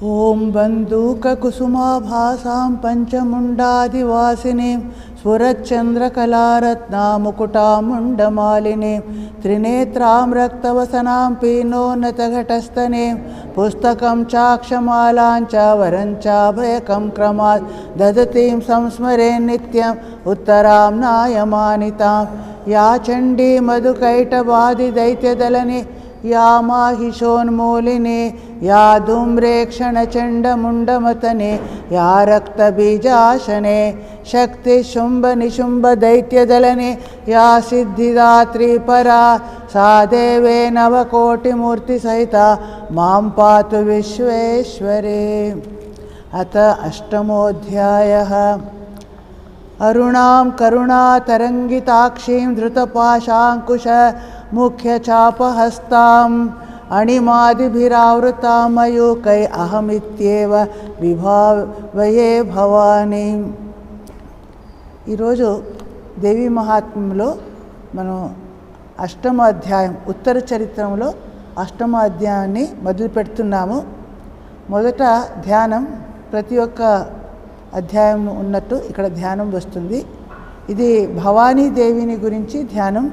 ॐ बन्दूककुसुमाभासां पञ्चमुण्डादिवासिनीं स्फुरच्चन्द्रकलारत्नामुकुटामुण्डमालिनीं त्रिनेत्रां रक्तवसनां पीनोन्नतघटस्तनीं पुस्तकं चाक्षमालां च वरं चाभयकं क्रमात् ददतीं संस्मरे नित्यम् उत्तरां नायमानितां या चण्डी मधुकैटबाधिदैत्यदलने या माहिषोन्मूलिने या धूम्रेक्षणचण्डमुण्डमतने या रक्तबीजाशने शक्तिशुम्भनिशुम्भदैत्यदलने या सिद्धिदात्री परा सा देवे नवकोटिमूर्तिसहिता मां पातु विश्वेश्वरे। अथ अष्टमोऽध्यायः। अरुणां करुणातरङ्गिताक्षीं धृतपाशाङ्कुश मुख्यचापहस्ताम् अणिमादिभिरावृतां मयूकै अहमित्येव विभावये भवानी। ఈరోజు దేవీ మహాత్మ్యంలో మనం అష్టమ అధ్యాయం ఉత్తర చరిత్రంలో అష్టమ అధ్యాయాన్ని మొదలు పెడుతున్నాము. మొదట ధ్యానం ప్రతి ఒక్క అధ్యాయం ఉన్నట్టు ఇక్కడ ధ్యానం వస్తుంది. ఇది భవానీదేవిని గురించి ధ్యానం.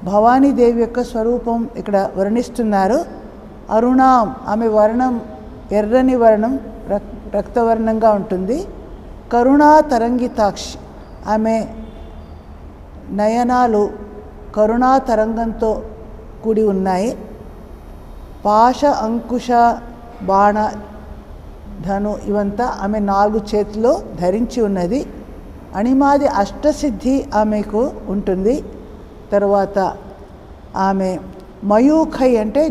భవానీదేవి యొక్క స్వరూపం ఇక్కడ వర్ణిస్తున్నారు. అరుణాం, ఆమె వర్ణం ఎర్రని వర్ణం, రక్తవర్ణంగా ఉంటుంది. కరుణా తరంగితాక్షి, ఆమె నయనాలు కరుణా తరంగంతో కూడి ఉన్నాయి. పాశ అంకుశ బాణ ధను ఇవంతా ఆమె 4 చేతుల్లో ధరించి ఉన్నది. అణిమాది అష్టసిద్ధి ఆమెకు ఉంటుంది. తర్వాత ఆమె మయూఖై అంటే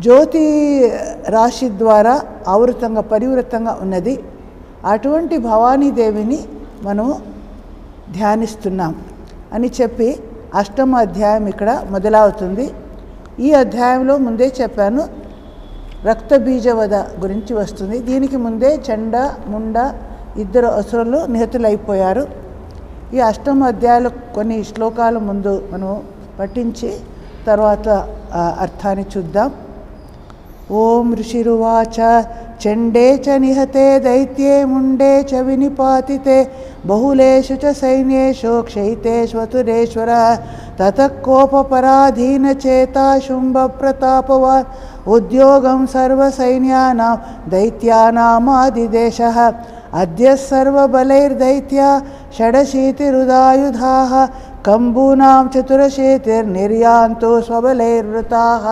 జ్యోతి రాశి ద్వారా ఆవృతంగా పరివృతంగా ఉన్నది. అటువంటి భవానీదేవిని మనము ధ్యానిస్తున్నాం అని చెప్పి అష్టమ అధ్యాయం ఇక్కడ మొదలవుతుంది. ఈ అధ్యాయంలో ముందే చెప్పాను, రక్తబీజవధ గురించి వస్తుంది. దీనికి ముందే చండ ముండ 2 అసురులు నిహతులైపోయారు. ఈ అష్టమ అధ్యాయంలో కొన్ని శ్లోకాల ముందు మనం పఠించి తర్వాత అర్థాన్ని చూద్దాం. ఓం ఋషిరువాచ చండే చ నిహతే దైత్యే ముండే చ వినిపాతితే బహుళేషు చ సైన్యేషు క్షయితేష్వతురేశ్వర తతః కోపపరాధీనచేతా శుంభ ప్రతాపవాన్ ఉద్యోగం సర్వసైన్యానాం దైత్యానామాదిదేశః అద్య సర్వబలైర్దైత్యా షడశీతిరుదాయుధాః కంబూనాం చతురశీతిర్నిర్యాంతు స్వబలైర్వృతాః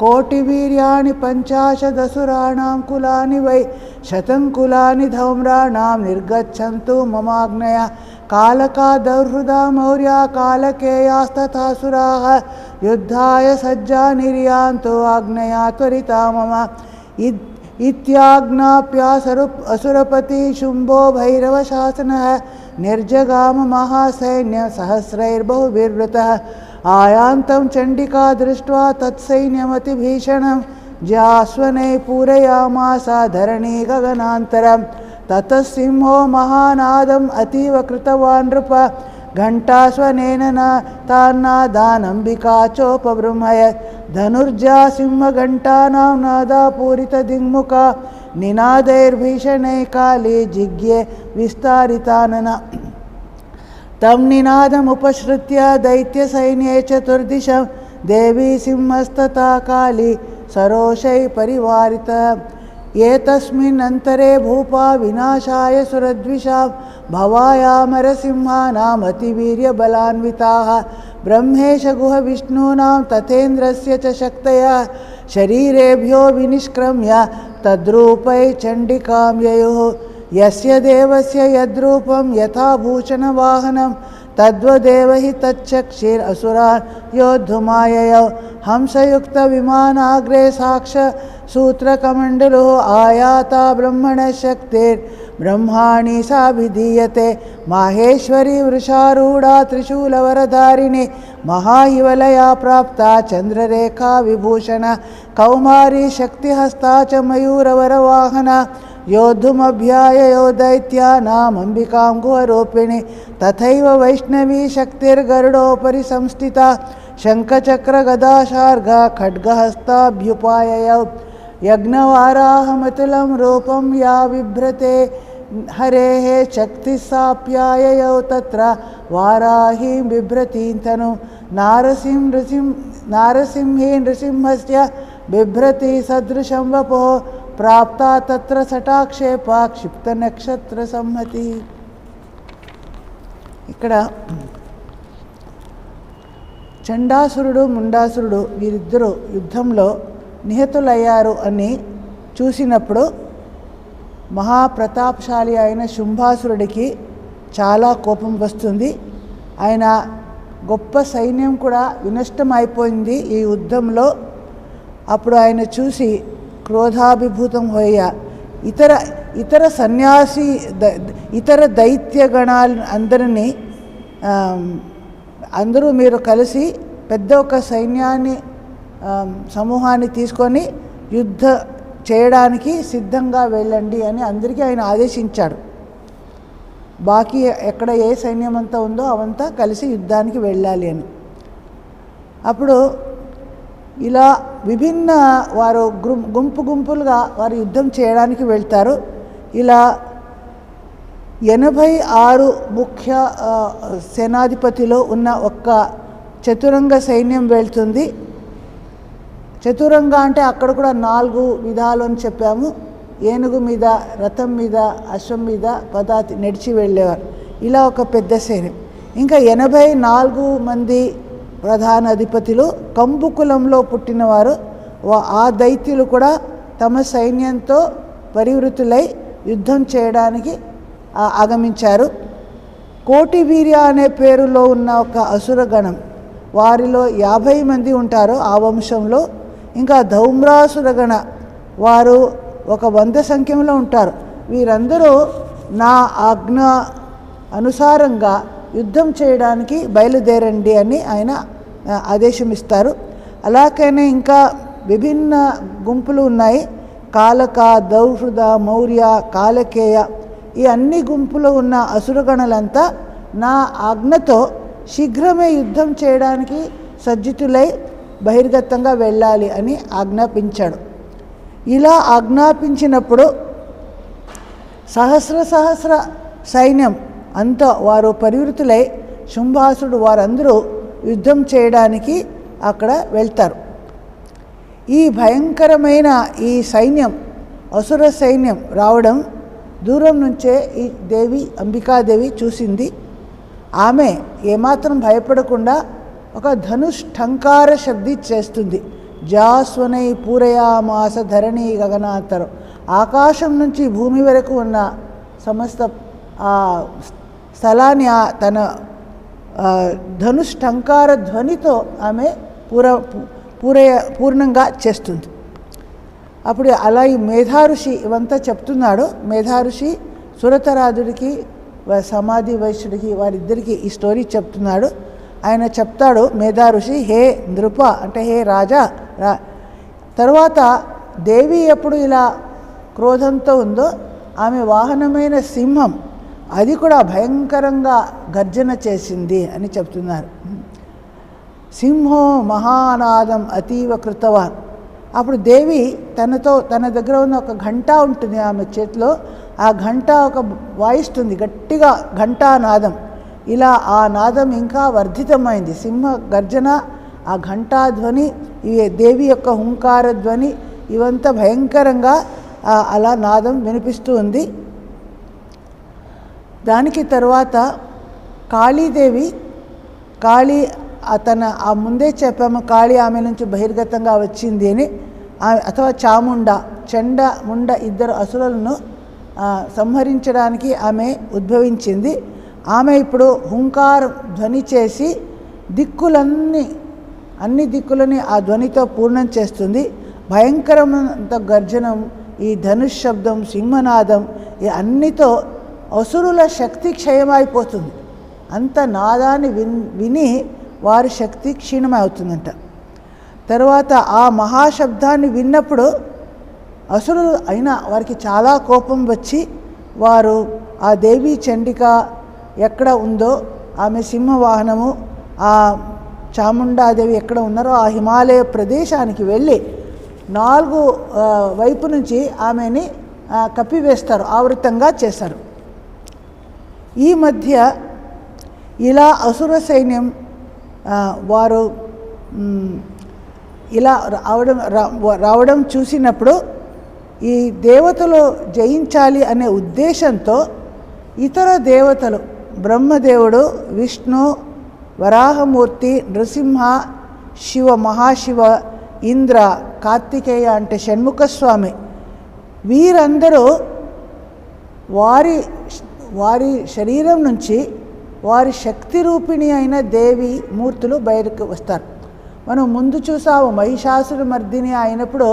కోటివీర్యాణి పంచాశదసురాణాం కులాని వై శతం కులాని ధౌమ్రాణాం నిర్గచ్చంతు మమాజ్ఞయా కాలకా దౌర్హృదా మౌర్యా కాలకేయాస్తథాసురాః యుద్ధాయ సజ్జా నిర్యాంతు ఆజ్ఞయా త్వరితా మమ ఇత్యాజ్ఞాప్యాసురపతి శుంభో భైరవశాసనః నిర్జగామ మహాసైన్య సహస్రైర్బహుభిర్వృతః ఆయాంతం చండికా దృష్ట్వా తత్సైన్యమతిభీషణం జాస్వనై పూరయామాస ధరణీ గగనాంతరం తతః సింహో మహానాదం అతీవ కృతవాన్ నృప ఘంటాస్వనేన తాన్నాదానంబికా చోపబృంహయత్ ధనుర్జా సింహఘంటానాం నాదా పూరిత దిగ్ముఖా నినాదైర్భీషణై కాళీ జిగ్యే విస్తారితానన తం నినాదముపశ్రుత్య దైత్యసైన్యే చతుర్దిశం దేవీ సింహస్తథా కాళీ సరోషై పరివారిత ఏతస్మిన్నంతరే భూపా వినాశాయ సురద్విషాం భవాయామరసింహానామతివీర్యబలాన్వితాః బ్రహ్మేశ గుహ విష్ణూనాం తథేంద్రస్య చ శక్తయా శరీరేభ్యో వినిష్క్రమ్య తద్రూపై చండికాం యయుః యస్య దేవస్య యద్రూపం యథా భూషణవాహనం తద్వదేవ హి తచ్చక్షిర్ అసురాన్ యోద్ధుమాయయౌ హంసయుక్త విమానాగ్రే సాక్ష సూత్రకమండలో ఆయాతా బ్రహ్మణ శక్తిర్ బ్రహ్మాణి సాభిధీయతే మాహేశ్వరి వృషారూఢా త్రిశూలవరధారిణి మహాహివలయా ప్రాప్త చంద్రరేఖా విభూషణ కౌమారీ శక్తిహస్తా చ మయూరవరవాహన योद्धुमभ्याययो दैत्यानामम्बिकां गुहरूपिणी तथैव वैष्णवी शक्तिर्गरुडोपरि संस्थिता శంఖచక్రగదాశార్ఘ ఖడ్గహస్తాభ్యుపాయయౌ యజ్ఞవారాహమతులం రూపం యా బిభ్రతే హరేః శక్తిస్సాప్యాయయౌ తత్ర వారాహీం బిభ్రతీంతను నారసింహే నృసింహస్య బిభ్రతి సదృశం వపో ప్రాప్తా తత్ర సటాక్షేప క్షిప్త నక్షత్ర సంహతి. ఇక్కడ చండాసురుడు ముండాసురుడు వీరిద్దరూ యుద్ధంలో నిహతులయ్యారు అని చూసినప్పుడు మహాప్రతాపశాలి అయిన శుంభాసురుడికి చాలా కోపం వస్తుంది. ఆయన గొప్ప సైన్యం కూడా వినష్టమైపోయింది ఈ యుద్ధంలో. అప్పుడు ఆయన చూసి క్రోధాభిభూతం హోయ ఇతర సన్యాసి ఇతర దైత్యగణాలు అందరూ మీరు కలిసి పెద్ద ఒక సైన్యాన్ని సమూహాన్ని తీసుకొని యుద్ధ చేయడానికి సిద్ధంగా వెళ్ళండి అని అందరికీ ఆయన ఆదేశించాడు. బాకీ ఎక్కడ ఏ సైన్యం అంతా ఉందో అవంతా కలిసి యుద్ధానికి వెళ్ళాలి అని. అప్పుడు ఇలా విభిన్న వారు గుంపులుగా వారు యుద్ధం చేయడానికి వెళ్తారు. ఇలా 86 ముఖ్య సేనాధిపతిలో ఉన్న ఒక్క చతురంగ సైన్యం వెళ్తుంది. చతురంగ అంటే అక్కడ కూడా 4 విధాలు అని చెప్పాము. ఏనుగు మీద, రథం మీద, అశ్వం మీద, పదాతి నడిచి వెళ్ళేవారు. ఇలా ఒక పెద్ద సైన్యం. ఇంకా 84 మంది ప్రధాన అధిపతులు కంబుకులంలో పుట్టినవారు. ఆ దైత్యులు కూడా తమ సైన్యంతో పరివృతులై యుద్ధం చేయడానికి ఆగమించారు. కోటి వీర్య అనే పేరులో ఉన్న ఒక అసురగణం, వారిలో 50 మంది ఉంటారు ఆ వంశంలో. ఇంకా ధౌమ్రాసురగణ, వారు ఒక 100 సంఖ్యలో ఉంటారు. వీరందరూ నా ఆజ్ఞ అనుసారంగా యుద్ధం చేయడానికి బయలుదేరండి అని ఆయన ఆదేశం ఇస్తారు. అలాగనే ఇంకా విభిన్న గుంపులు ఉన్నాయి. కాలక, దౌహృద, మౌర్య, కాలకేయ, ఈ అన్ని గుంపులు ఉన్న అసురగణలంతా నా ఆజ్ఞతో శీఘ్రమే యుద్ధం చేయడానికి సజ్జితులై బహిర్గతంగా వెళ్ళాలి అని ఆజ్ఞాపించాడు. ఇలా ఆజ్ఞాపించినప్పుడు సహస్ర సైన్యం అంతా వారు పరివృతులై శుంభాసుడు వారందరూ యుద్ధం చేయడానికి అక్కడ వెళ్తారు. ఈ భయంకరమైన ఈ సైన్యం, అసుర సైన్యం రావడం దూరం నుంచే ఈ దేవి అంబికాదేవి చూసింది. ఆమె ఏమాత్రం భయపడకుండా ఒక ధనుష్ఠంకార శబ్ది చేస్తుంది. జాస్వనై పూరయామాస ధరణి గగనాంతరం, ఆకాశం నుంచి భూమి వరకు ఉన్న సమస్త స్థలాన్ని తన ధనుష్ఠంకార ధ్వనితో ఆమె పూర్ణంగా చేస్తుంది. అప్పుడు అలా ఈ మేధాఋషి ఇవంతా చెప్తున్నాడు. మేధాఋషి సురతరాజుడికి, సమాధి వైశ్యుడికి, వారిద్దరికి ఈ స్టోరీ చెప్తున్నాడు. ఆయన చెప్తాడు మేధాఋషి, హే నృప అంటే హే రాజా తర్వాత దేవి ఎప్పుడు ఇలా క్రోధంతో ఉందో ఆమె వాహనమైన సింహం అది కూడా భయంకరంగా గర్జన చేసింది అని చెప్తున్నారు. సింహో మహానాదం అతీవ కృతవాన్. అప్పుడు దేవి తన దగ్గర ఉన్న ఒక ఘంటా ఉంటుంది ఆమె చేతిలో. ఆ ఘంటా ఒక వాయిస్తుంది గట్టిగా, ఘంటానాదం. ఇలా ఆ నాదం ఇంకా వర్ధితమైంది. సింహ గర్జన, ఆ ఘంటాధ్వని, ఇవి దేవి యొక్క హుంకార ధ్వని, ఇవంతా భయంకరంగా అలా నాదం వినిపిస్తూ ఉంది. దానికి తర్వాత కాళీదేవి, ఆ ముందే చెప్పాము కాళీ ఆమె నుంచి బహిర్గతంగా వచ్చింది అని. అథవా చాముండ, చండ, ముండ ఇద్దరు అసురులను సంహరించడానికి ఆమె ఉద్భవించింది. ఆమె ఇప్పుడు హుంకారం ధ్వని చేసి అన్ని దిక్కులని ఆ ధ్వనితో పూర్ణం చేస్తుంది. భయంకరమైన గర్జనం, ఈ ధనుష్ శబ్దం, సింహనాదం, ఈ అన్నితో అసురుల శక్తి క్షయమైపోతుంది. అంత నాదాన్ని విని వారి శక్తి క్షీణమవుతుందంట. తర్వాత ఆ మహాశబ్దాన్ని విన్నప్పుడు అసురులు అయినా వారికి చాలా కోపం వచ్చి వారు ఆ దేవి చండిక ఎక్కడ ఉందో, ఆమె సింహవాహనము, ఆ చాముండాదేవి ఎక్కడ ఉన్నారో ఆ హిమాలయ ప్రదేశానికి వెళ్ళి 4 వైపు నుంచి ఆమెని కప్పివేస్తారు, ఆవృతంగా చేస్తారు. ఈ మధ్య ఇలా అసుర సైన్యం వారు ఇలా రావడం చూసినప్పుడు ఈ దేవతలు జయించాలి అనే ఉద్దేశంతో ఇతర దేవతలు బ్రహ్మదేవుడు, విష్ణు, వరాహమూర్తి, నృసింహ, శివ, మహాశివ, ఇంద్ర, కార్తికేయ అంటే షణ్ముఖస్వామి వీరందరూ వారి శరీరం నుంచి వారి శక్తి రూపిణి అయిన దేవి మూర్తులు బయటకు వస్తారు. మనం ముందు చూసాము మహిషాసుర మర్దిని అయినప్పుడు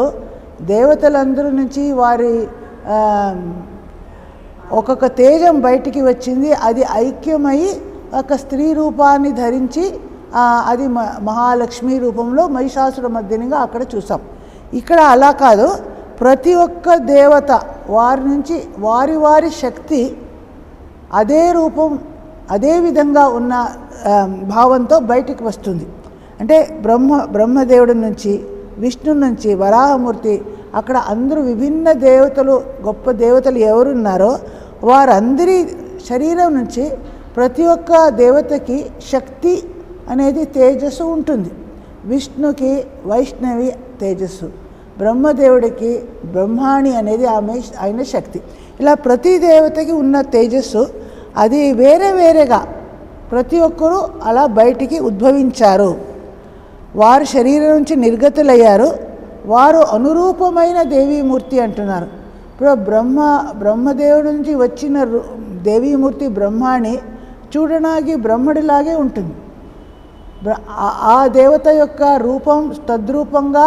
దేవతలందరూ నుంచి వారి ఒక్కొక్క తేజం బయటికి వచ్చింది. అది ఐక్యమై ఒక స్త్రీ రూపాన్ని ధరించి అది మహాలక్ష్మి రూపంలో మహిషాసుర మర్దినిగా అక్కడ చూసాం. ఇక్కడ అలా కాదు, ప్రతి ఒక్క దేవత వారి నుంచి వారి శక్తి అదే రూపం అదే విధంగా ఉన్న భావంతో బయటికి వస్తుంది. అంటే బ్రహ్మదేవుడి నుంచి, విష్ణు నుంచి, వరాహమూర్తి, అక్కడ అందరూ విభిన్న దేవతలు, గొప్ప దేవతలు ఎవరున్నారో వారందరి శరీరం నుంచి ప్రతి ఒక్క దేవతకి శక్తి అనేది తేజస్సు ఉంటుంది. విష్ణుకి వైష్ణవి తేజస్సు, బ్రహ్మదేవుడికి బ్రహ్మాణి అనేది ఆయన శక్తి. ఇలా ప్రతి దేవతకి ఉన్న తేజస్సు అది వేరే వేరేగా ప్రతి ఒక్కరూ అలా బయటికి ఉద్భవించారు. వారి శరీరం నుంచి నిర్గతులయ్యారు. వారు అనురూపమైన దేవీమూర్తి అంటున్నారు. ఇప్పుడు బ్రహ్మదేవుడి నుంచి వచ్చిన దేవీమూర్తి బ్రహ్మాణి చూడడానికి బ్రహ్మడిలాగే ఉంటుంది. ఆ దేవత యొక్క రూపం తద్రూపంగా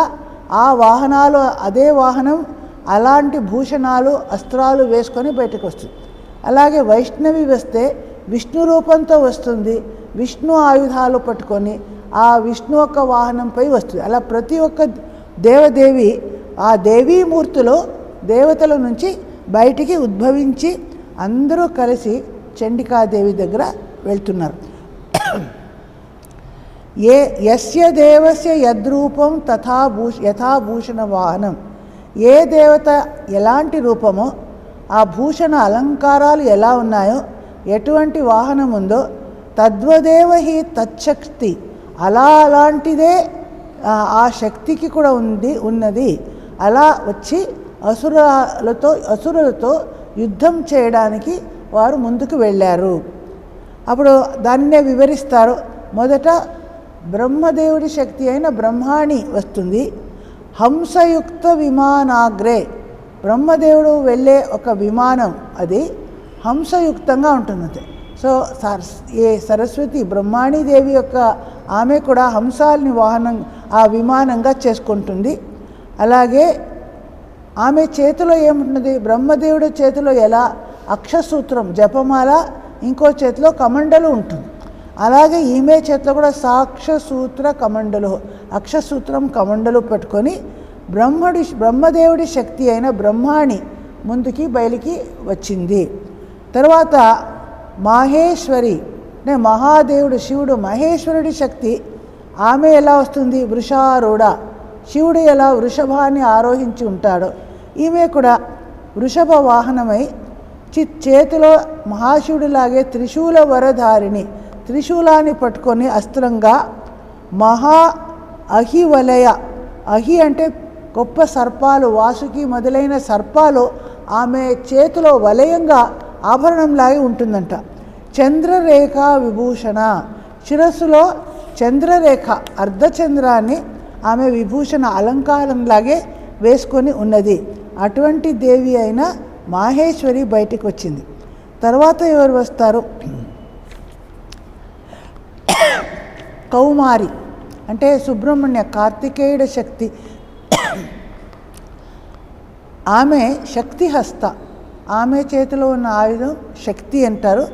ఆ వాహనాలు, అదే వాహనం, అలాంటి భూషణాలు, అస్త్రాలు వేసుకొని బయటకు వస్తుంది. అలాగే వైష్ణవి వస్తే విష్ణు రూపంతో వస్తుంది, విష్ణు ఆయుధాలు పట్టుకొని ఆ విష్ణు యొక్క వాహనంపై వస్తుంది. అలా ప్రతి ఒక్క దేవదేవి ఆ దేవీమూర్తులు దేవతల నుంచి బయటికి ఉద్భవించి అందరూ కలిసి చండికాదేవి దగ్గర వెళ్తున్నారు. యస్య దేవస్య యద్రూపం యథాభూషణ వాహనం, ఏ దేవత ఎలాంటి రూపమో, ఆ భూషణ అలంకారాలు ఎలా ఉన్నాయో, ఎటువంటి వాహనం ఉందో, తద్వదేవ హి తచ్చక్తి, అలాంటిదే ఆ శక్తికి కూడా ఉన్నది. అలా వచ్చి అసురులతో యుద్ధం చేయడానికి వారు ముందుకు వెళ్ళారు. అప్పుడు దాన్నే వివరిస్తారు. మొదట బ్రహ్మదేవుడి శక్తి అయిన బ్రహ్మాణి వస్తుంది. హంసయుక్త విమానాగ్రే, బ్రహ్మదేవుడు వెళ్ళే ఒక విమానం అది హంసయుక్తంగా ఉంటుంది. సో ఏ సరస్వతి బ్రహ్మాణీదేవి యొక్క ఆమె కూడా హంసాలని ఆ విమానంగా చేసుకుంటుంది. అలాగే ఆమె చేతిలో ఏముంటుంది, బ్రహ్మదేవుడి చేతిలో ఎలా అక్షసూత్రం జపమాల, ఇంకో చేతిలో కమండలు ఉంటుంది. అలాగే ఈమె చేతిలో కూడా సాక్షసూత్ర కమండలు, అక్షసూత్రం కమండలు పెట్టుకొని బ్రహ్మదేవుడి శక్తి అయిన బ్రహ్మాణి ముందుకి బయలుకి వచ్చింది. తర్వాత మాహేశ్వరి అంటే మహాదేవుడు శివుడు మహేశ్వరుడి శక్తి, ఆమె ఎలా వస్తుంది, వృషారూఢ, శివుడు ఎలా వృషభాన్ని ఆరోహించి ఉంటాడో ఈమె కూడా వృషభ వాహనమై చేతిలో మహాశివుడిలాగే త్రిశూల వరధారిణి, త్రిశూలాన్ని పట్టుకొని అస్త్రంగా మహా అహివలయ, అహి అంటే గొప్ప సర్పాలు, వాసుకి మొదలైన సర్పాలు ఆమె చేతిలో వలయంగా ఆభరణంలాగే ఉంటుందంట. చంద్రరేఖ విభూషణ, శిరస్సులో చంద్రరేఖ అర్ధచంద్రాన్ని ఆమె విభూషణ అలంకారంలాగే వేసుకొని ఉన్నది. అటువంటి దేవి అయిన మాహేశ్వరి బయటికి వచ్చింది. తర్వాత ఎవరు వస్తారు, కౌమారి అంటే సుబ్రహ్మణ్య కార్తికేయుడి శక్తి, ఆమె శక్తిహస్త, ఆమె చేతిలో ఉన్న ఆయుధం శక్తి అంటారు.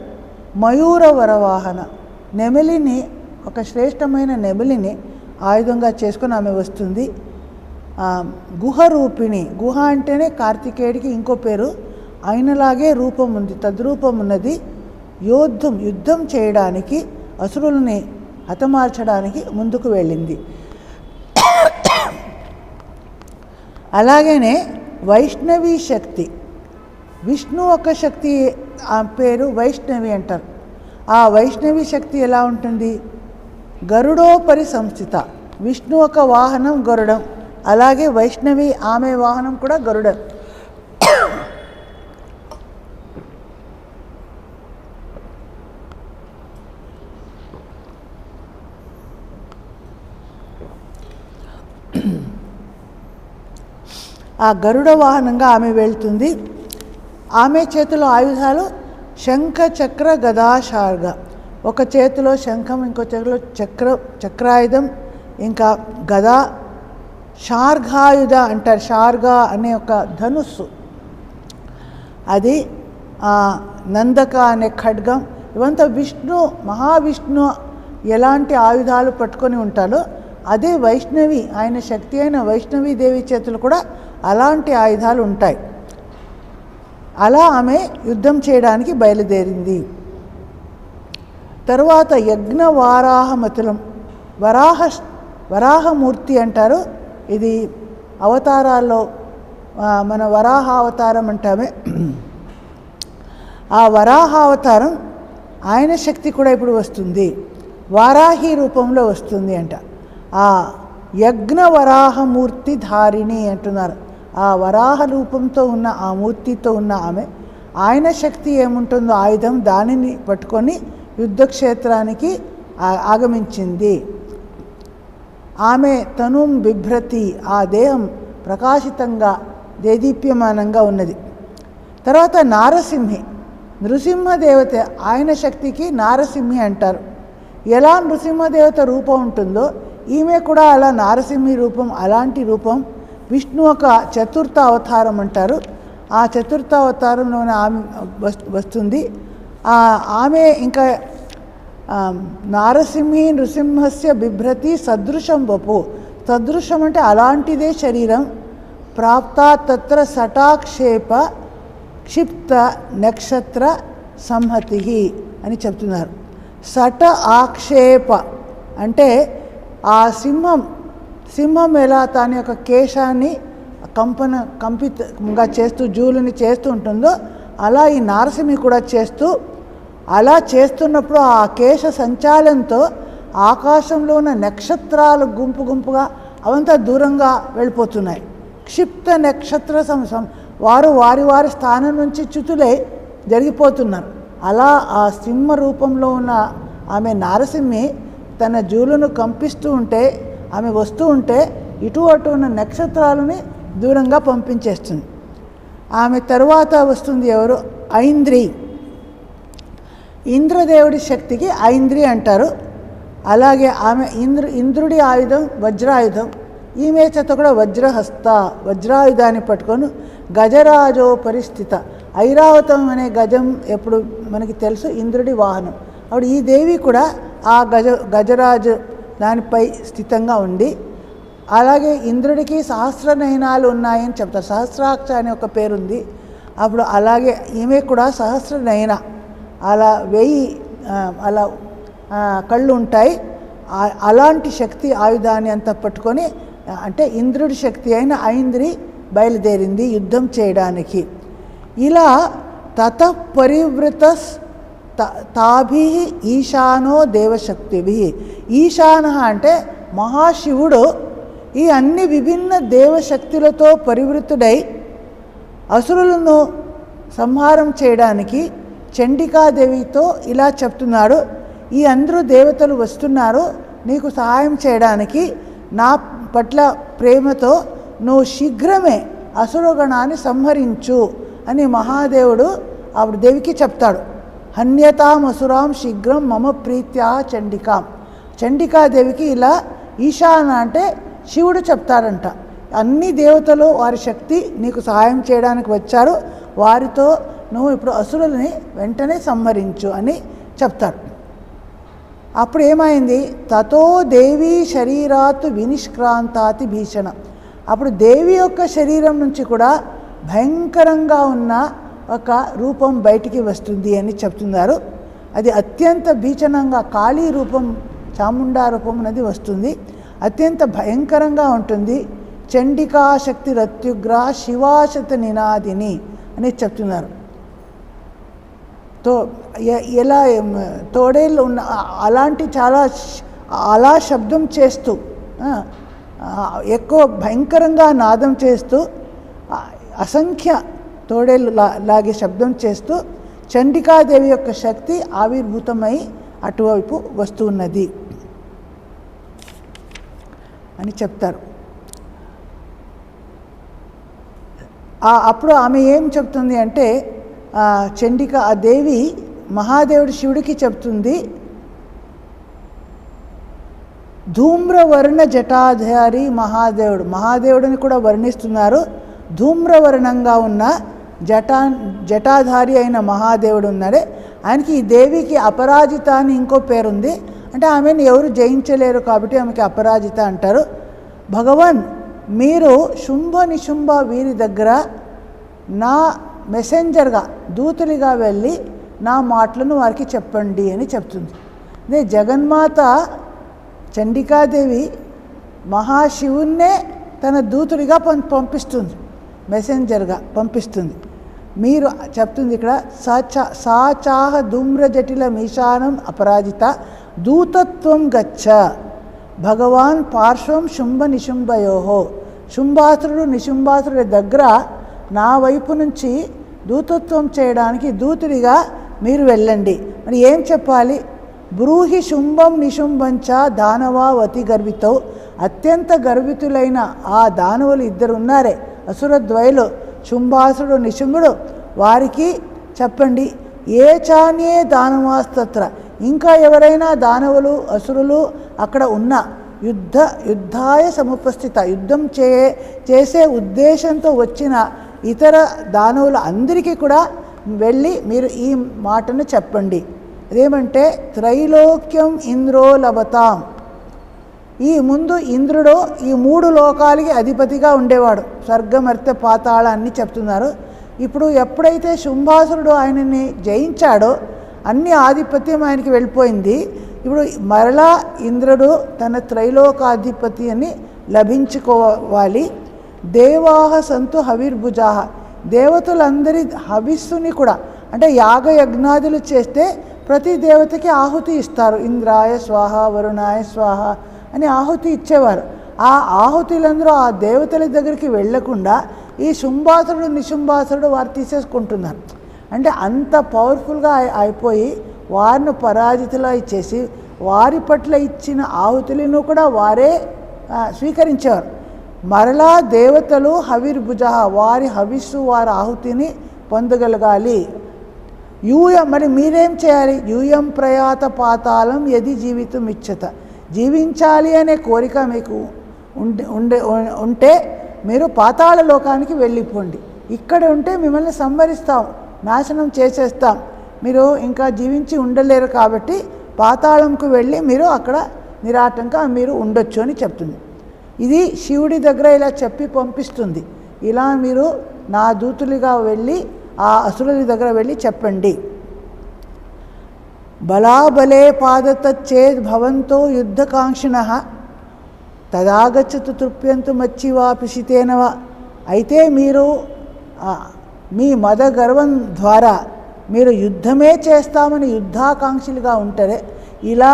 మయూర వరవాహన, నెమలిని, ఒక శ్రేష్టమైన నెమలిని ఆయుధంగా చేసుకొని ఆమె వస్తుంది. గుహ రూపిణి, గుహ అంటేనే కార్తికేయుడికి ఇంకో పేరు, ఆయనలాగే రూపం ఉంది, తద్రూపం ఉన్నది. యుద్ధం చేయడానికి అసురుల్ని హతమార్చడానికి ముందుకు వెళ్ళింది. అలాగనే వైష్ణవి శక్తి, విష్ణు ఒక శక్తి, ఆ పేరు వైష్ణవి అంటారు. ఆ వైష్ణవి శక్తి ఎలా ఉంటుంది? గరుడోపరి సంస్థిత. విష్ణు ఒక వాహనం గరుడం, అలాగే వైష్ణవి ఆమె వాహనం కూడా గరుడం. ఆ గరుడ వాహనంగా ఆమె వెళ్తుంది. ఆమె చేతిలో ఆయుధాలు శంఖ చక్ర గదాశార్గ. ఒక చేతిలో శంఖం, ఇంకో చేతిలో చక్రాయుధం, ఇంకా గదా. శార్ఘాయుధ అంటారు, శార్ఘ అనే ఒక ధనుస్సు, అది నందక అనే ఖడ్గం. ఇవంతా విష్ణు, మహావిష్ణు ఎలాంటి ఆయుధాలు పట్టుకొని ఉంటారో అదే వైష్ణవి, ఆయన శక్తి అయిన వైష్ణవీదేవి చేతులు కూడా అలాంటి ఆయుధాలు ఉంటాయి. అలా ఆమె యుద్ధం చేయడానికి బయలుదేరింది. తరువాత యజ్ఞ వారాహమతులం, వరాహమూర్తి అంటారు. ఇది అవతారాల్లో మన వరాహ అవతారం అంటామే. ఆ వరాహ అవతారం ఆయన శక్తి కూడా ఇప్పుడు వస్తుంది, వారాహి రూపంలో వస్తుంది అంట. ఆ యజ్ఞ వరాహమూర్తి ధారిణి అంటున్నారు. ఆ వరాహ రూపంతో ఉన్న ఆ మూర్తితో ఉన్న ఆమె, ఆయన శక్తి ఏముంటుందో ఆయుధం, దానిని పట్టుకొని యుద్ధక్షేత్రానికి ఆగమించింది. ఆమె తనుం బిభ్రతి, ఆ దేహం ప్రకాశితంగా దేదీప్యమానంగా ఉన్నది. తర్వాత నారసింహి, నృసింహదేవత, ఆయన శక్తికి నారసింహి అంటారు. ఎలా నృసింహదేవత రూపం ఉంటుందో ఈమె కూడా అలా నారసింహి రూపం, అలాంటి రూపం. విష్ణు ఒక చతుర్థ అవతారం అంటారు. ఆ చతుర్థ అవతారంలోనే ఆమె వస్తుంది. ఆమె ఇంకా నారసింహి నృసింహస్య బిభ్రతి సదృశం వపు. సదృశం అంటే అలాంటిదే శరీరం. ప్రాప్త తత్ర సటాక్షేప క్షిప్త నక్షత్ర సంహతి అని చెప్తున్నారు. సట ఆక్షేప అంటే ఆ సింహం ఎలా తన యొక్క కేశాన్ని కంపితంగా చేస్తూ జూలుని చేస్తూ ఉంటుందో అలా ఈ నారసింహి కూడా చేస్తూ, అలా చేస్తున్నప్పుడు ఆ కేశ సంచాలంతో ఆకాశంలో ఉన్న నక్షత్రాలు గుంపుగా అవంతా దూరంగా వెళ్ళిపోతున్నాయి. క్షిప్త నక్షత్ర వారు వారి స్థానం నుంచి చ్యుతులై జరిగిపోతున్నారు. అలా ఆ సింహ రూపంలో ఉన్న ఆమె నారసింహి తన జూలును కంపిస్తూ ఉంటే, ఆమె వస్తూ ఉంటే ఇటు అటు ఉన్న నక్షత్రాలని దూరంగా పంపించేస్తుంది. ఆమె తరువాత వస్తుంది ఎవరు? ఐంద్రి. ఇంద్రదేవుడి శక్తికి ఐంద్రి అంటారు. అలాగే ఆమె ఇంద్రుడి ఆయుధం వజ్రాయుధం. ఈమె చేత కూడా వజ్రహస్త, వజ్రాయుధాన్ని పట్టుకొని గజరాజో పరిస్థిత. ఐరావతం అనే గజం ఎప్పుడు మనకి తెలుసు, ఇంద్రుడి వాహనం. అప్పుడు ఈ దేవి కూడా ఆ గజరాజు దానిపై స్థితంగా ఉండి, అలాగే ఇంద్రుడికి సహస్రనయనాలు ఉన్నాయని చెప్తారు. సహస్రాక్ష అనే ఒక పేరుంది. అప్పుడు అలాగే ఈమె కూడా సహస్రనయన, అలా 1000 అలా కళ్ళు ఉంటాయి. అలాంటి శక్తి ఆయుధాన్ని అంతా పట్టుకొని, అంటే ఇంద్రుడి శక్తి అయిన ఐంద్రి బయలుదేరింది యుద్ధం చేయడానికి. ఇలా తత పరివృత తాభి ఈశానో దేవశక్తిభి. ఈశాన అంటే మహాశివుడు ఈ అన్ని విభిన్న దేవశక్తులతో పరివృతుడై అసురులను సంహారం చేయడానికి చండికాదేవితో ఇలా చెప్తున్నాడు, ఈ అందరూ దేవతలు వస్తున్నారు నీకు సహాయం చేయడానికి, నా పట్ల ప్రేమతో నువ్వు శీఘ్రమే అసురగణాన్ని సంహరించు అని మహాదేవుడు ఆవిడ దేవికి చెప్తాడు. హన్యతాం అసురాం శీఘ్రం మమ ప్రీత్యా చండికాం. చండికాదేవికి ఇలా ఈశాన అంటే శివుడు చెప్తాడంట, అన్ని దేవతలు వారి శక్తి నీకు సహాయం చేయడానికి వచ్చారు, వారితో నువ్వు ఇప్పుడు అసురుల్ని వెంటనే సంహరించు అని చెప్తాడు. అప్పుడు ఏమైంది? తతో దేవి శరీరాత్ వినిష్క్రాంతాతి భీషణ. అప్పుడు దేవి యొక్క శరీరం నుంచి కూడా భయంకరంగా ఉన్న ఒక రూపం బయటికి వస్తుంది అని చెప్తున్నారు. అది అత్యంత భీషణంగా కాళీ రూపం చాముండా రూపం అనేది వస్తుంది. అత్యంత భయంకరంగా ఉంటుంది. చండికా శక్తి రత్యుగ్ర శివాశత నినాదిని అని చెప్తున్నారు. ఎలా తోడేళ్ళు ఉన్న అలాంటి అలా శబ్దం చేస్తూ ఎక్కువ భయంకరంగా నాదం చేస్తూ అసంఖ్య తోడేళ్ళు లాగే శబ్దం చేస్తూ చండికాదేవి యొక్క శక్తి ఆవిర్భూతమై అటువైపు వస్తున్నది అని చెప్తారు. అప్పుడు ఆమె ఏం చెప్తుంది అంటే చండిక ఆ దేవి మహాదేవుడు శివుడికి చెప్తుంది, ధూమ్రవర్ణ జటాధారి మహాదేవుడిని కూడా వర్ణిస్తున్నారు. ధూమ్రవర్ణంగా ఉన్న జటాధారి అయిన మహాదేవుడు ఉన్నాడే, ఆయనకి ఈ దేవికి అపరాజిత అని ఇంకో పేరుంది. అంటే ఆమెను ఎవరు జయించలేరు కాబట్టి ఆమెకి అపరాజిత అంటారు. భగవాన్, మీరు శుంభ నిశుంభ వీరి దగ్గర నా మెసెంజర్గా దూతులుగా వెళ్ళి నా మాటలను వారికి చెప్పండి అని చెప్తుంది. అదే జగన్మాత చండికాదేవి మహాశివున్నే తన దూతుడిగా పంపిస్తుంది, మెసెంజర్గా పంపిస్తుంది. మీరు చెప్తుంది ఇక్కడ సాచాహ ధూమ్ర జటిల మీశానం అపరాజిత దూతత్వం గచ్చ భగవాన్ పార్శ్వం శుంభ నిశుంభయోహో. శుంభాసురుడు నిశుంభాసురుడి దగ్గర నా వైపు నుంచి దూతత్వం చేయడానికి దూతుడిగా మీరు వెళ్ళండి. మరి ఏం చెప్పాలి? బ్రూహి శుంభం నిశుంభంచ దానవావతి గర్వితౌ. అత్యంత గర్వితులైన ఆ దానవులు ఇద్దరు ఉన్నారే, అసురద్వయులు శుంభాసుడు నిశుంభుడు, వారికి చెప్పండి. ఏ చాన్యే దానవాస్తత్ర, ఇంకా ఎవరైనా దానవులు అసురులు అక్కడ ఉన్న యుద్ధాయ సముపస్థిత, యుద్ధం చేసే ఉద్దేశంతో వచ్చిన ఇతర దానవులు అందరికీ కూడా వెళ్ళి మీరు ఈ మాటను చెప్పండి. అదేమంటే త్రైలోక్యం ఇంద్రో లభతాం. ఈ ముందు ఇంద్రుడు ఈ 3 లోకాలకి అధిపతిగా ఉండేవాడు, స్వర్గమర్త్య పాతాళ అన్ని చెప్తున్నారు. ఇప్పుడు ఎప్పుడైతే శుంభాసురుడు ఆయనని జయించాడో అన్ని ఆధిపత్యం ఆయనకి వెళ్ళిపోయింది. ఇప్పుడు మరలా ఇంద్రుడు తన త్రైలోకాధిపతి అని లభించుకోవాలి. దేవాహ సంతు హవిర్భుజాహ, దేవతలందరి హవిస్సుని కూడా అంటే యాగయజ్ఞాదులు చేస్తే ప్రతి దేవతకి ఆహుతి ఇస్తారు. ఇంద్రాయ స్వాహ వరుణాయ స్వాహ అని ఆహుతి ఇచ్చేవారు. ఆ ఆహుతులందరూ ఆ దేవతల దగ్గరికి వెళ్లకుండా ఈ శుంభాసురుడు నిశుంభాసురుడు వారు తీసేసుకుంటున్నారు. అంటే అంత పవర్ఫుల్గా అయిపోయి వారిని పరాజితులా ఇచ్చేసి వారి పట్ల ఇచ్చిన ఆహుతులను కూడా వారే స్వీకరించేవారు. మరలా దేవతలు హవిర్భుజ, వారి హవిస్సు వారి ఆహుతిని పొందగలగాలి. మరి మీరేం చేయాలి? యూయం ప్రయాత పాతాళం యది జీవితం ఇచ్చత, జీవించాలి అనే కోరిక మీకు ఉంటే మీరు పాతాళ లోకానికి వెళ్ళిపోండి. ఇక్కడ ఉంటే మిమ్మల్ని సంహరిస్తాం, నాశనం చేసేస్తాం, మీరు ఇంకా జీవించి ఉండలేరు కాబట్టి పాతాళంకు వెళ్ళి మీరు అక్కడ నిరాటంగా మీరు ఉండొచ్చు అని చెప్తుంది. ఇది శివుడి దగ్గర ఇలా చెప్పి పంపిస్తుంది. ఇలా మీరు నా దూతులుగా వెళ్ళి ఆ అసురుల దగ్గర వెళ్ళి చెప్పండి. బలాబలే పాదతచ్చేద్ భవంతో యుద్ధకాంక్షిణః తదాగచ్చతు తృప్యంతు మచ్చివాపిషితేనవ. అయితే మీరు మీ మద గర్వం ద్వారా మీరు యుద్ధమే చేస్తామని యుద్ధాకాంక్షలుగా ఉంటారే, ఇలా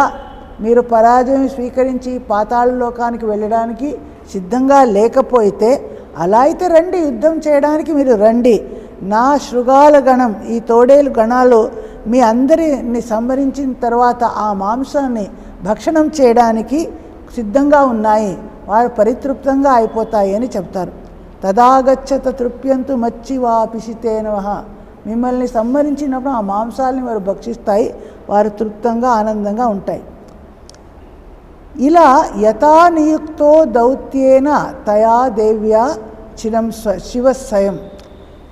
మీరు పరాజయం స్వీకరించి పాతాళ లోకానికి వెళ్ళడానికి సిద్ధంగా లేకపోతే అలా అయితే రండి, యుద్ధం చేయడానికి మీరు రండి. నా శృగాల గణం, ఈ తోడేలు గణాలు మీ అందరిని సంహరించిన తర్వాత ఆ మాంసాన్ని భక్షణం చేయడానికి సిద్ధంగా ఉన్నాయి, వారు పరితృప్తంగా అయిపోతాయి అని చెప్తారు. తదాగచ్చత తృప్యంతు మచ్చివాపిషితేనవః, మిమ్మల్ని సంహరించినప్పుడు ఆ మాంసాలని వారు భక్షిస్తాయి, వారు తృప్తంగా ఆనందంగా ఉంటాయి. ఇలా యథా నియుక్తో దౌత్యేన తయా దేవ్యా చిరం శివస్వయం,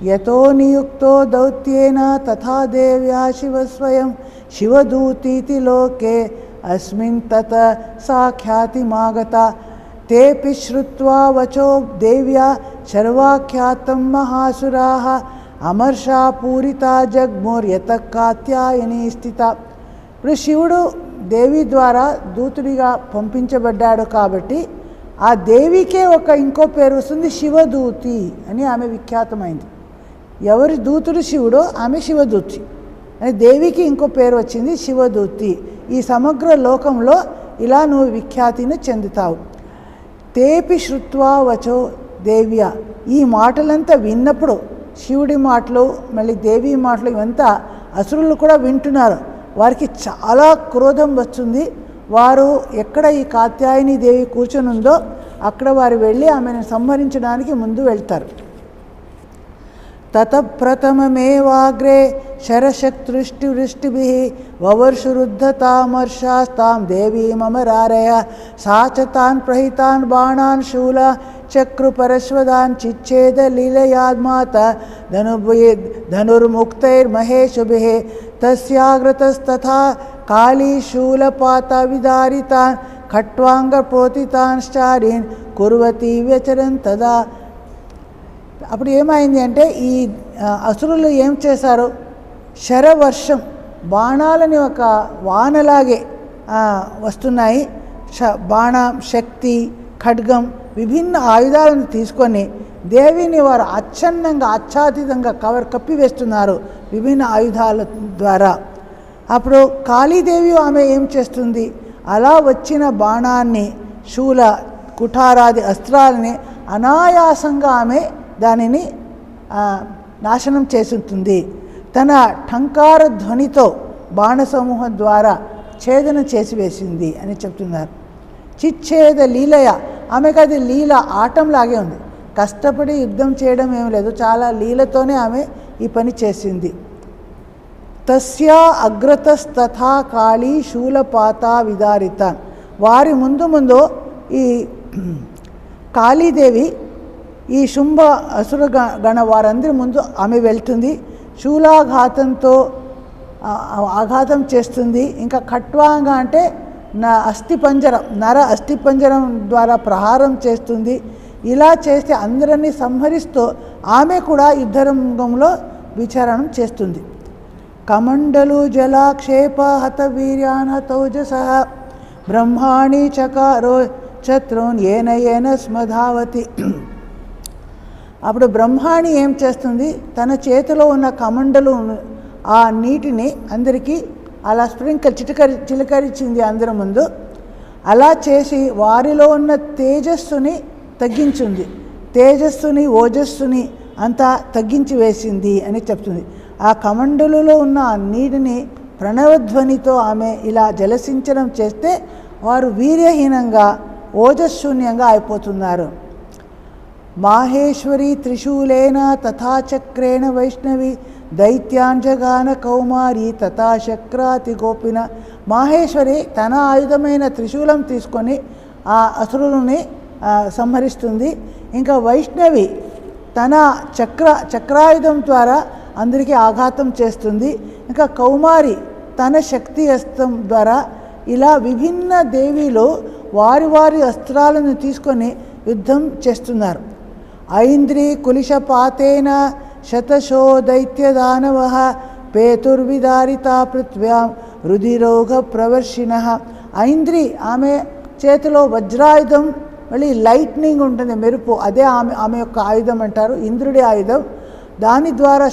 యతో నియుక్తో దౌత్యేన తథా దేవ్యా శివస్వయం శివదూతీతి లోకే అస్మిన్ తత సాఖ్యాతిమాగత తేపి శ్రుత్వా వచో దేవ్యా సర్వాఖ్యాతం మహాసురాః అమర్షా పూరితా జగ్ముర్యత కాత్యాయని స్థిత. ఇప్పుడు శివుడు దేవి ద్వారా దూతుడిగా పంపించబడ్డాడు కాబట్టి ఆ దేవికే ఇంకో పేరు వస్తుంది, శివదూతి అని ఆమె విఖ్యాతమైంది. ఎవరి దూతుడు శివుడో ఆమె శివదూతి అని దేవికి ఇంకో పేరు వచ్చింది, శివదూతి. ఈ సమగ్ర లోకంలో ఇలా నువ్వు విఖ్యాతిని చెందుతావు. తేపి శ్రుత్వా వచో దేవ్య, ఈ మాటలంతా విన్నప్పుడు శివుడి మాటలు మళ్ళీ దేవి మాటలు ఇవంతా అసురులు కూడా వింటున్నారు. వారికి చాలా క్రోధం వస్తుంది. వారు ఎక్కడ ఈ కాత్యాయని దేవి కూర్చొని ఉందో అక్కడ వారు వెళ్ళి ఆమెను సంహరించడానికి ముందు వెళ్తారు. తతప్రథమమేవాగ్రే శరశక్తృష్టివృష్టిభిః వవర్షురుద్ధతామర్షాస్తాం దేవీమమరారయ సా చ తాన్ ప్రహితాన్ బాణాన్ శూల చక్రుపరశ్వదాన్ చిచ్ఛేద లీలయాద్మాత ధనుర్ముక్తైర్మహేషుభిః తస్యాగ్రతస్తథా కాళీ శూలపాత విదారితాన్ ఖట్వాంగప్రోతితాన్శ్చారీన్ కుర్వతి వ్యచరన్ తదా. అప్పుడు ఏమైంది అంటే ఈ అసురులు ఏం చేశారు, శరవర్షం బాణాలని ఒక వానలాగే వస్తున్నాయి. బాణం, శక్తి, ఖడ్గం విభిన్న ఆయుధాలను తీసుకొని దేవిని వారు ఆచ్ఛాదితంగా కప్పివేస్తున్నారు విభిన్న ఆయుధాల ద్వారా. అప్పుడు కాళీదేవి ఆమె ఏం చేస్తుంది, అలా వచ్చిన బాణాన్ని, శూల, కుఠారాది అస్త్రాలని అనాయాసంగా ఆమె దానిని నాశనం చేస్తుంది. తన ఠంకార ధ్వనితో బాణసమూహం ద్వారా ఛేదన చేసివేసింది అని చెప్తున్నారు. చిచ్ఛేద లీలయ, ఆమెకు అది లీల, ఆటంలాగే ఉంది. కష్టపడి యుద్ధం చేయడం ఏం లేదు, చాలా లీలతోనే ఆమె ఈ పని చేసింది. తస్యా అగ్రతస్తథా కాళీ శూలపాత విదారిత, వారి ముందు ఈ కాళీదేవి ఈ శుంభ అసుర గణ వారందరి ముందు ఆమె వెళ్తుంది. శూలాఘాతంతో ఆఘాతం చేస్తుంది. ఇంకా ఖట్వాంగ అంటే నర అస్థిపంజరం ద్వారా ప్రహారం చేస్తుంది. ఇలా చేస్తే అందరినీ సంహరిస్తూ ఆమె కూడా యుద్ధరంగంలో విచారణం చేస్తుంది. కమండలు జలాక్షేప హత వీర్యాన్ హతౌజస బ్రహ్మాణి చకారో చత్రోన్ ఏన స్మధావతి. అప్పుడు బ్రహ్మాణి ఏం చేస్తుంది, తన చేతిలో ఉన్న కమండలు ఆ నీటిని అందరికీ అలా చిలకరించింది అందరి ముందు. అలా చేసి వారిలో ఉన్న తేజస్సుని తగ్గించింది, తేజస్సుని ఓజస్సుని అంతా తగ్గించి వేసింది అని చెప్తుంది. ఆ కమండలులో ఉన్న ఆ నీటిని ప్రణవధ్వనితో ఆమె ఇలా జలసించడం చేస్తే వారు వీర్యహీనంగా ఓజశూన్యంగా అయిపోతున్నారు. మాహేశ్వరి త్రిశూలేన తథా చక్రేణ వైష్ణవి దైత్యాంజగాన కౌమారి తథా చక్రాతి గోపిన. మాహేశ్వరి తన ఆయుధమైన త్రిశూలం తీసుకొని ఆ అసురులని సంహరిస్తుంది. ఇంకా వైష్ణవి తన చక్రాయుధం ద్వారా అందరికీ ఆఘాతం చేస్తుంది. ఇంకా కౌమారి తన శక్తి అస్త్రం ద్వారా ఇలా విభిన్న దేవీలు వారి అస్త్రాలను తీసుకొని యుద్ధం చేస్తున్నారు. ఐంద్రీ కులిశపాతేన శతశో దైత్యదానవ పేతుర్విదారిత పృథ్వ్యాం రుధిరోగ ప్రవర్షిణ. ఐంద్రి ఆమె చేతిలో వజ్రాయుధం, మళ్ళీ లైట్నింగ్ ఉంటుంది, మెరుపు, అదే ఆమె యొక్క ఆయుధం అంటారు, ఇంద్రుడి ఆయుధం. దాని ద్వారా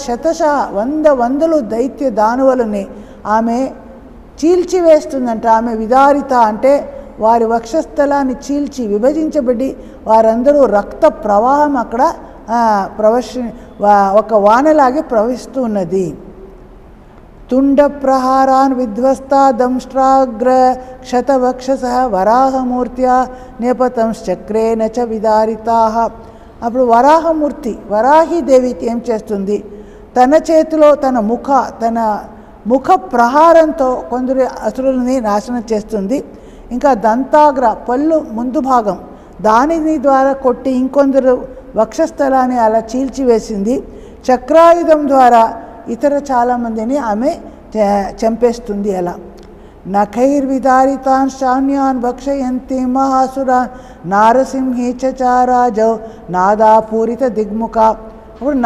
వందలు దైత్య దానవులని ఆమె చీల్చివేస్తుందంట. ఆమె విదారిత అంటే వారి వక్షస్థలాన్ని చీల్చి విభజించబడి వారందరూ రక్త ప్రవాహం అక్కడ ఒక వానలాగే ప్రవహిస్తూ ఉన్నది. తుండ ప్రహారాన్ విధ్వస్తా దంష్ట్రాగ్ర క్షతవక్షస వరాహమూర్త్యా నేపతంశ్చక్రేణ చ విదారితా. అప్పుడు వరాహీదేవి ఏం చేస్తుంది, తన చేతిలో తన ముఖ ప్రహారంతో కొందరు అసురులని నాశనం చేస్తుంది. ఇంకా దంతాగ్ర పళ్ళు ముందు భాగం దానిని ద్వారా కొట్టి ఇంకొందరు వక్షస్థలాన్ని అలా చీల్చివేసింది. చక్రాయుధం ద్వారా ఇతర చాలామందిని ఆమె చంపేస్తుంది. అలా నఖైర్విదారితాన్ శాన్యాన్ భక్షయంతి మహాసురాన్ నారసింహీ చారాజౌ నాదాపూరిత దిగ్ముఖ. ఇప్పుడు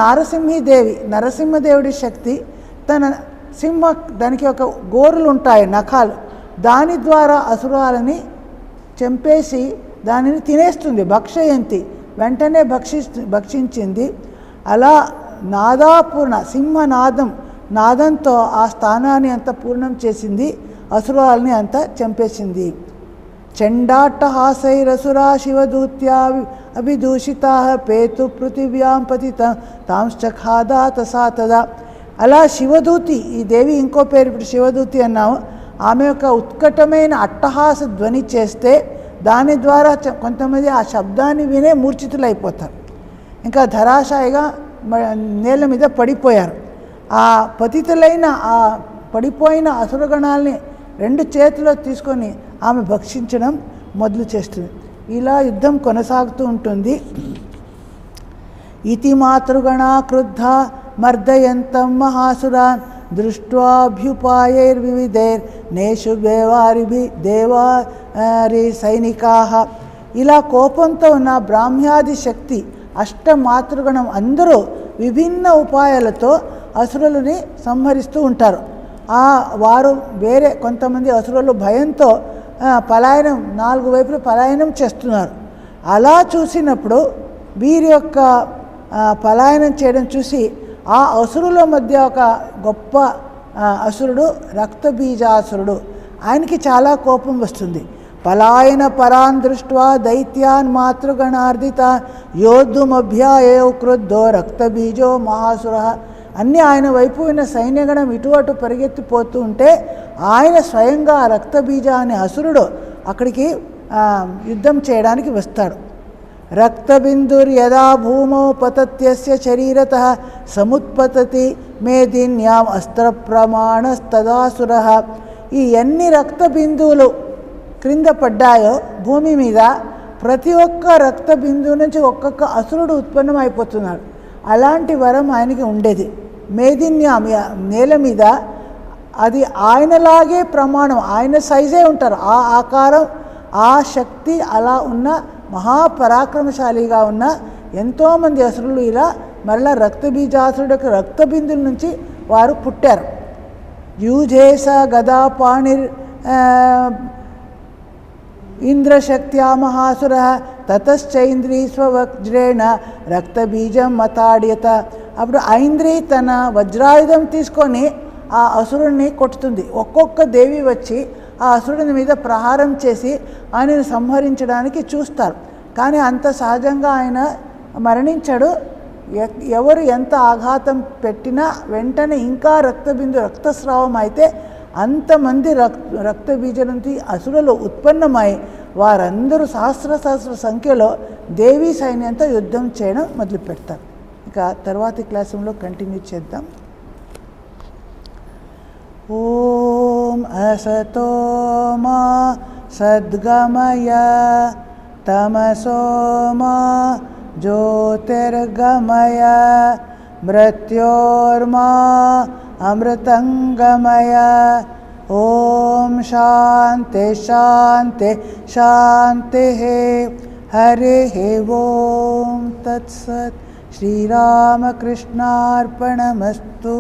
నరసింహదేవుడి శక్తి, తన దానికి ఒక గోరులు ఉంటాయి, నఖాలు, దాని ద్వారా అసురాలని చంపేసి దానిని తినేస్తుంది. భక్షయంతి, వెంటనే భక్షించింది. అలా నాదాపూర్ణ, నాదంతో ఆ స్థానాన్ని అంత పూర్ణం చేసింది, అసురాలని అంత చంపేసింది. చండాట్టహాసైరసురా శివదూత్యా అభిదూషితా పేతు పృథివ్యాం పతిత తాంశ్చఖాదాత సాతదా. అలా శివదూతి, ఈ దేవి ఇంకో పేరు ఇప్పుడు శివదూతి అన్నాము, ఆమె యొక్క ఉత్కటమైన అట్టహాస ధ్వని చేస్తే దాని ద్వారా కొంతమంది ఆ శబ్దాన్ని వినే మూర్ఛితులైపోతారు, ఇంకా ధరాశాయిగా నేల మీద పడిపోయారు. ఆ పతితులైన ఆ పడిపోయిన అసురగణాల్ని 2 చేతుల్లో తీసుకొని ఆమె భక్షించడం మొదలు చేస్తుంది. ఇలా యుద్ధం కొనసాగుతూ ఉంటుంది. ఇతి మాతృగణా క్రుద్ధ మర్దయంతం మహాసురాన్ దృష్ట్వాభ్యుపాయైర్వివిధైర్ నేషు దేవారి సైనికాః. ఇలా కోపంతో ఉన్న బ్రాహ్మ్యాది శక్తి అష్టమాతృగణం అందరూ విభిన్న ఉపాయాలతో అసురులని సంహరిస్తూ ఉంటారు. వారు వేరే కొంతమంది అసురులు భయంతో పలాయనం 4 వైపులు పలాయనం చేస్తున్నారు. అలా చూసినప్పుడు వీరి యొక్క పలాయనం చేయడం చూసి ఆ అసురుల మధ్య ఒక గొప్ప అసురుడు రక్తబీజాసురుడు, ఆయనకి చాలా కోపం వస్తుంది. పలాయన పరాన్ దృష్ట్వా దైత్యాన్ మాతృగణార్దిత యోద్ధుమభ్యాయో క్రుద్ధో రక్తబీజో మహాసుర. అన్నీ ఆయన వైపు ఉన్న సైన్యగణం ఇటు అటు పరిగెత్తిపోతూ ఉంటే ఆయన స్వయంగా రక్తబీజ అనే అసురుడు అక్కడికి యుద్ధం చేయడానికి వస్తాడు. రక్తబిందుర్యదా భూమౌ పతత్యస్య శరీరతః సముత్పతతి మేదిన్యాం అస్త్రప్రమాణస్తదాసురః. ఈ ఎన్ని రక్త బిందువులు క్రింద పడ్డాయో భూమి మీద, ప్రతి ఒక్క రక్త బిందువు నుంచి ఒక్కొక్క అసురుడు ఉత్పన్నమైపోతున్నాడు. అలాంటి వరం ఆయనకి ఉండేది. మేదిన్యాం, నేల మీద అది ఆయనలాగే ప్రమాణం, ఆయన సైజే ఉంటారు, ఆ ఆకారం ఆ శక్తి అలా ఉన్న మహాపరాక్రమశాలిగా ఉన్న ఎంతోమంది అసురులు ఇలా మళ్ళా రక్తబీజాసురుడు యొక్క రక్తబిందుల నుంచి వారు పుట్టారు. యూజేస గదా పాణిర్ ఇంద్రశక్త్యా మహాసుర తతశ్చైంద్రీ స్వవజ్రేణ రక్తబీజం మతాడ్యత. అప్పుడు ఐంద్రి తన వజ్రాయుధం తీసుకొని ఆ అసురుడిని కొట్టుతుంది. ఒక్కొక్క దేవి వచ్చి ఆ అసురుడిని మీద ప్రహారం చేసి ఆయనను సంహరించడానికి చూస్తారు. కానీ అంత సహజంగా ఆయన మరణించాడు. ఎవరు ఎంత ఆఘాతం పెట్టినా వెంటనే ఇంకా రక్తస్రావం అయితే అంతమంది రక్తబీజం నుంచి అసురులు ఉత్పన్నమై వారందరూ సహస్ర సంఖ్యలో దేవీ సైన్యంతో యుద్ధం చేయడం మొదలు పెడతారు. ఇక తర్వాతి క్లాసులో కంటిన్యూ చేద్దాం. ఓం అసతో మా సద్గమయ తమసో మా జ్యోతిర్గమయ మృత్యోర్మా అమృతంగమయ. ఓం శాంతి శాంతి శాంతి. హరి ఓం తత్సత్. శ్రీరామకృష్ణార్పణమస్తు.